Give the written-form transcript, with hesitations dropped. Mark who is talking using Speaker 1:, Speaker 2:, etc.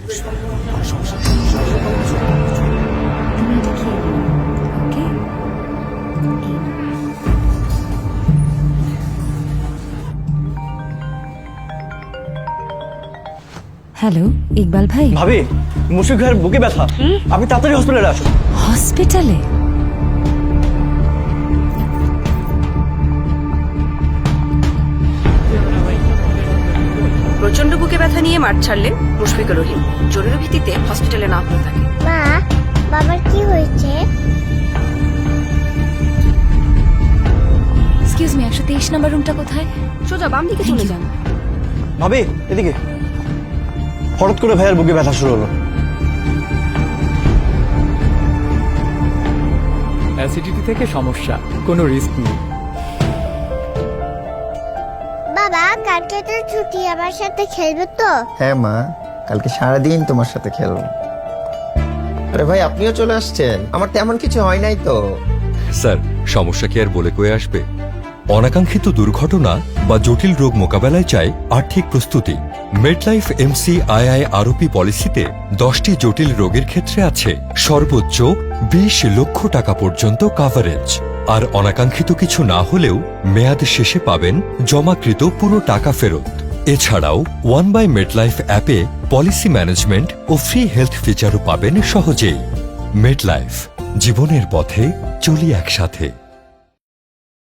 Speaker 1: Hello Iqbal ভাই।
Speaker 2: ভাবি, মুশফিক ভাইয়ের বুকে ব্যথা, আপনি তাড়াতাড়ি হসপিটালে আসুন।
Speaker 1: হসপিটালে?
Speaker 3: প্রচন্ড বুকে ব্যথা নিয়ে মাঠ ছাড়লেন মুশফিকুর রহিম। জরুরি ভিত্তিতে হসপিটালে না হয়ে থাকে।
Speaker 4: মা, বাবার কি হয়েছে?
Speaker 1: এক্সকিউজ মি, 123 নম্বর রুমটা কোথায়?
Speaker 3: সোজা বাম দিকে চলে যান।
Speaker 2: ভাবি এদিকে। হঠাৎ করে ভাইয়ের বুকে ব্যথা শুরু হলো।
Speaker 5: অ্যাসিডিটি থেকে সমস্যা, কোনো রিস্ক নেই।
Speaker 4: বাবা, কালকে তো ছুটি, আমার সাথে খেলবে তো?
Speaker 6: হ্যাঁ মা, কালকে সারাদিন তোমার সাথে খেলবো। আরে ভাই, আপনিও চলে আসছেন? আমার তেমন কিছু হয় নাই তো।
Speaker 7: স্যার, সমস্যা কি আর বলে কয়ে আসবে? অনাকাঙ্ক্ষিত দুর্ঘটনা বা জটিল রোগ মোকাবেলায় চাই আর্থিক প্রস্তুতি। মেডলাইফ MCII আরোপি পলিসিতে 10টি জটিল রোগের ক্ষেত্রে আছে সর্বোচ্চ 20 লক্ষ টাকা পর্যন্ত কাভারেজ। আর অনাকাঙ্ক্ষিত কিছু না হলেও মেয়াদ শেষে পাবেন জমাকৃত পুরো টাকা ফেরত। এছাড়াও ওয়ান বাই মেডলাইফ অ্যাপে পলিসি ম্যানেজমেন্ট ও ফ্রি হেলথ ফিচারও পাবেন সহজেই। মেডলাইফ, জীবনের পথে চলি একসাথে।